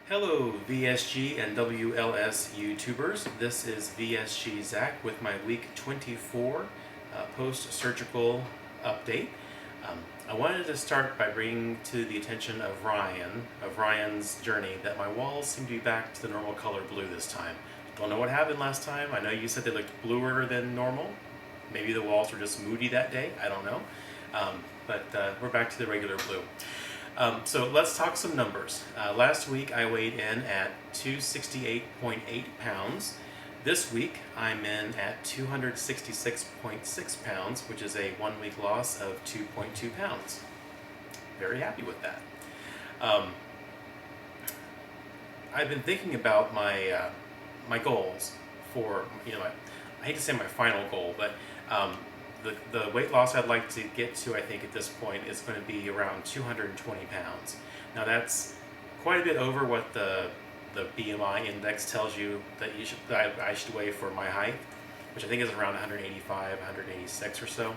Hello VSG and WLS YouTubers. This is VSG Zac with my week 24 post-surgical update. I wanted to start by bringing to the attention of Ryan's journey, that my walls seem to be back to the normal color blue this time. Don't know what happened last time. I know you said they looked bluer than normal. Maybe the walls were just moody that day. I don't know. But we're back to the regular blue. So let's talk some numbers. Last week I weighed in at 268.8 pounds. This week I'm in at 266.6 pounds, which is a 1 week loss of 2.2 pounds. Very happy with that. I've been thinking about my my goals for, I hate to say my final goal, but the weight loss I'd like to get to, I think at this point, is going to be around 220 pounds. Now that's quite a bit over what the BMI index tells you that I should weigh for my height, which I think is around 185, 186 or so.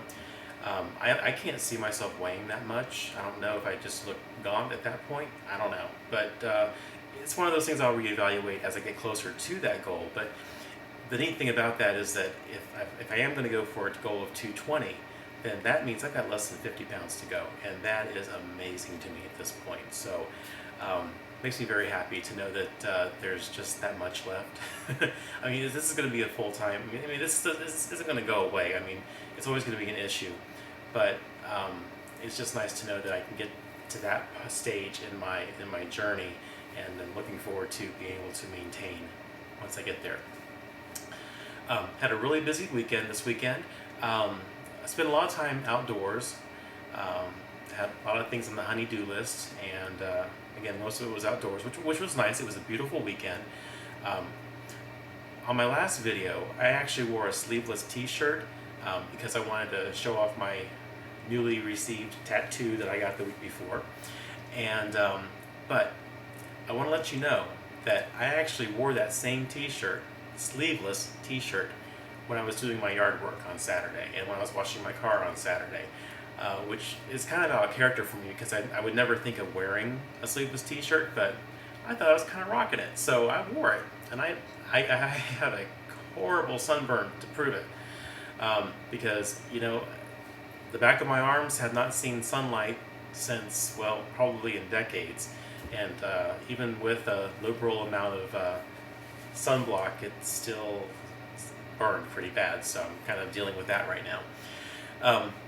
I can't see myself weighing that much. I don't know if I just look gaunt at that point. I don't know, but it's one of those things I'll reevaluate as I get closer to that goal. But the neat thing about that is that if I am going to go for a goal of 220, then that means I've got less than 50 pounds to go, and that is amazing to me at this point. So makes me very happy to know that there's just that much left. I mean, this is going to be a full-time, this isn't going to go away. I mean, it's always going to be an issue, but it's just nice to know that I can get to that stage in my journey, and I'm looking forward to being able to maintain once I get there. Had a really busy weekend this weekend. I spent a lot of time outdoors. Had a lot of things on the honey-do list, and again, most of it was outdoors, which was nice. It was a beautiful weekend. On my last video, I actually wore a sleeveless t-shirt because I wanted to show off my newly received tattoo that I got the week before. And but I want to let you know that I actually wore that same t-shirt, sleeveless t-shirt, when I was doing my yard work on Saturday and when I was washing my car on Saturday, which is kind of out of character for me because I would never think of wearing a sleeveless t-shirt, but I thought I was kind of rocking it, so I wore it, and I had a horrible sunburn to prove it, because the back of my arms had not seen sunlight since, well, probably in decades, and even with a liberal amount of sunblock, it's still burned pretty bad, so I'm kind of dealing with that right now.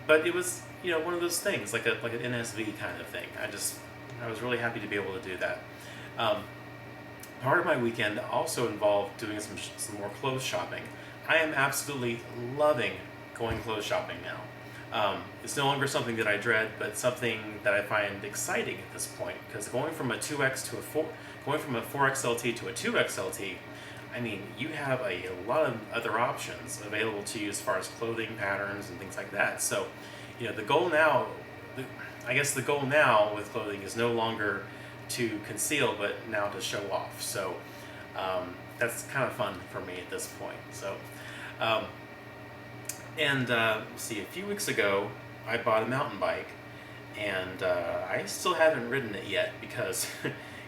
But it was, one of those things, like an NSV kind of thing. I was really happy to be able to do that. Part of my weekend also involved doing some more clothes shopping. I am absolutely loving going clothes shopping now. It's no longer something that I dread, but something that I find exciting at this point, because going from a 2X to going from a 4XLT to a 2XLT, I mean, you have a lot of other options available to you as far as clothing patterns and things like that. So, the goal now, I guess the goal now with clothing is no longer to conceal, but now to show off. So that's kind of fun for me at this point. So, see, a few weeks ago, I bought a mountain bike, and I still haven't ridden it yet because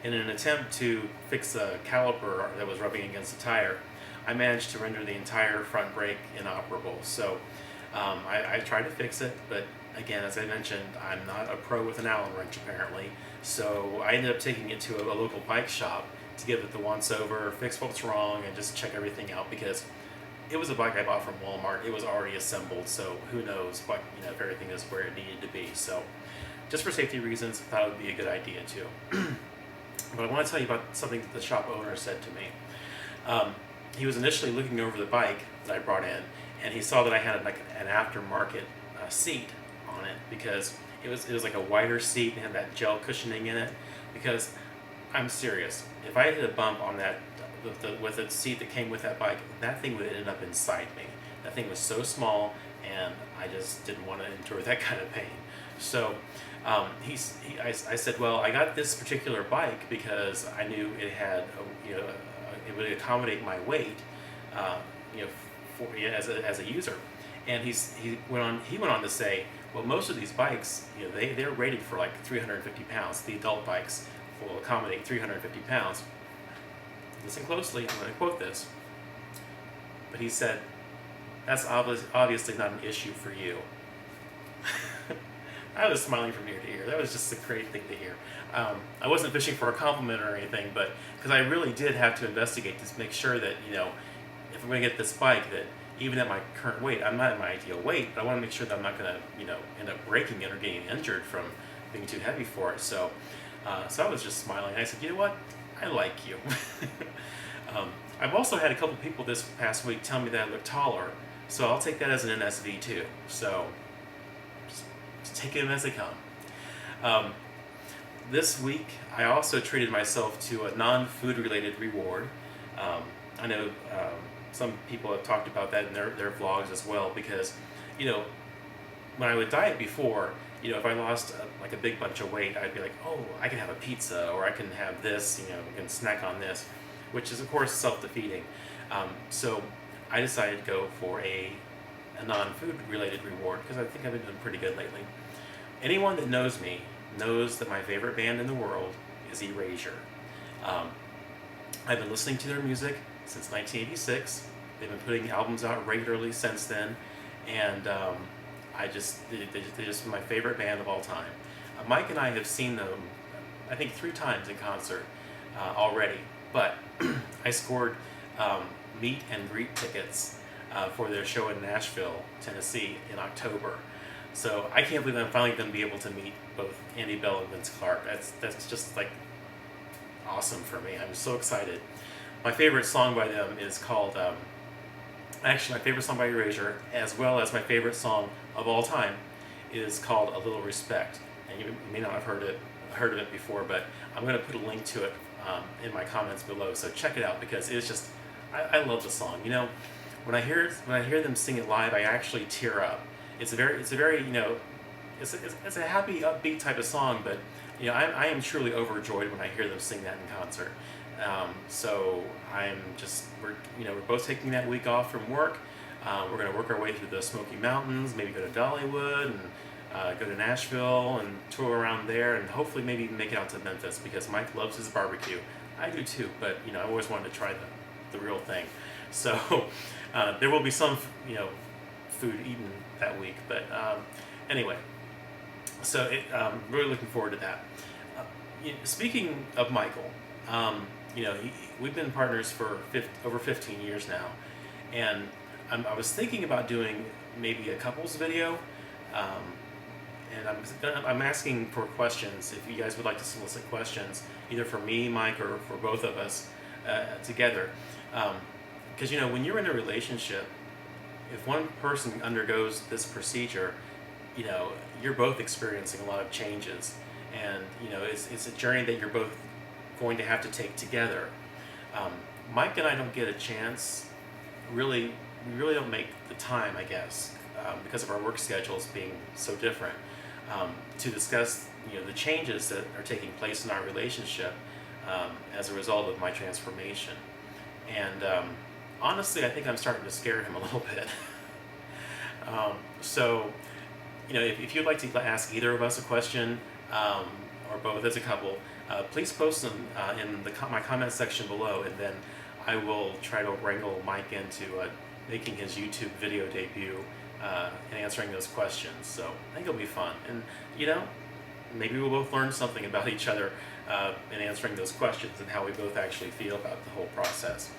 in an attempt to fix a caliper that was rubbing against the tire, I managed to render the entire front brake inoperable. So I tried to fix it, but again, as I mentioned, I'm not a pro with an Allen wrench apparently. So I ended up taking it to a local bike shop to give it the once over, fix what's wrong, and just check everything out, because it was a bike I bought from Walmart. It was already assembled, so who knows what, if everything is where it needed to be. So just for safety reasons, I thought it would be a good idea too. But I want to tell you about something that the shop owner said to me. He was initially looking over the bike that I brought in, and he saw that I had an aftermarket seat on it, because it was like a wider seat and had that gel cushioning in it. Because I'm serious, if I hit a bump on that with the seat that came with that bike, that thing would end up inside me. That thing was so small, and I just didn't want to endure that kind of pain. So I said, well, I got this particular bike because I knew it had, it would accommodate my weight, as a user. And he went on to say, well, most of these bikes, they're rated for like 350 pounds, the adult bikes. will accommodate 350 pounds. Listen closely, I'm going to quote this. But he said, that's obviously not an issue for you. I was smiling from ear to ear. That was just a great thing to hear. I wasn't fishing for a compliment or anything, but because I really did have to investigate to make sure that, if I'm going to get this bike, that even at my current weight, I'm not at my ideal weight, but I want to make sure that I'm not going to, end up breaking it or getting injured from being too heavy for it. So I was just smiling. I said, you know what? I like you. I've also had a couple people this past week tell me that I look taller, so I'll take that as an NSV too. So just take them as they come. This week, I also treated myself to a non-food related reward. I know some people have talked about that in their vlogs as well, because, when I would diet before, if I lost a big bunch of weight, I'd be like, oh, I can have a pizza, or I can have this, I can snack on this, which is of course self-defeating. So I decided to go for a non-food related reward, because I think I've been doing pretty good lately. Anyone that knows me knows that my favorite band in the world is Erasure. I've been listening to their music since 1986. They've been putting albums out regularly since then, and they're just my favorite band of all time. Mike and I have seen them, I think, 3 times in concert already, but I scored meet and greet tickets for their show in Nashville, Tennessee in October. So I can't believe I'm finally going to be able to meet both Andy Bell and Vince Clarke. That's just like awesome for me. I'm so excited. My favorite song by them is called, actually my favorite song by Erasure, as well as my favorite song of all time, is called A Little Respect. And you may not have heard of it before, but I'm going to put a link to it in my comments below. So check it out, because it's just, I love the song. When I hear them sing it live, I actually tear up. It's a very it's a happy, upbeat type of song, but I am truly overjoyed when I hear them sing that in concert. So we're both taking that week off from work. We're going to work our way through the Smoky Mountains, maybe go to Dollywood, and go to Nashville and tour around there, and hopefully maybe even make it out to Memphis, because Mike loves his barbecue. I do too, but I always wanted to try the real thing. So there will be some food eaten that week, but anyway, so I'm really looking forward to that. Speaking of Michael, we've been partners for over 15 years now, and I was thinking about doing maybe a couples video, and I'm asking for questions. If you guys would like to solicit questions, either for me, Mike, or for both of us together, because when you're in a relationship, if one person undergoes this procedure, you're both experiencing a lot of changes, and it's a journey that you're both going to have to take together. Mike and I don't get a chance, we really don't make the time, I guess, because of our work schedules being so different, to discuss the changes that are taking place in our relationship as a result of my transformation. And honestly, I think I'm starting to scare him a little bit. So, if you'd like to ask either of us a question, or both as a couple, please post them in my comment section below, and then I will try to wrangle Mike into making his YouTube video debut and answering those questions. So I think it'll be fun, and maybe we'll both learn something about each other in answering those questions, and how we both actually feel about the whole process.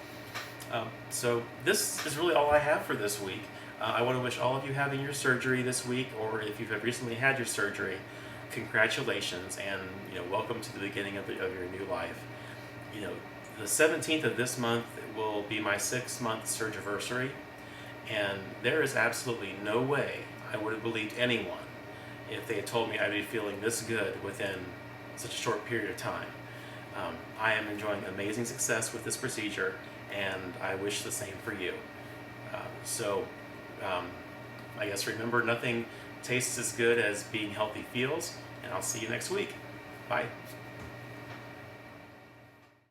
So this is really all I have for this week. I want to wish all of you having your surgery this week, or if you've recently had your surgery, congratulations, and welcome to the beginning of your new life. The 17th of this month will be my 6-month surgiversary, and there is absolutely no way I would have believed anyone if they had told me I'd be feeling this good within such a short period of time. I am enjoying amazing success with this procedure, and I wish the same for you. I guess remember, nothing tastes as good as being healthy feels, and I'll see you next week. Bye.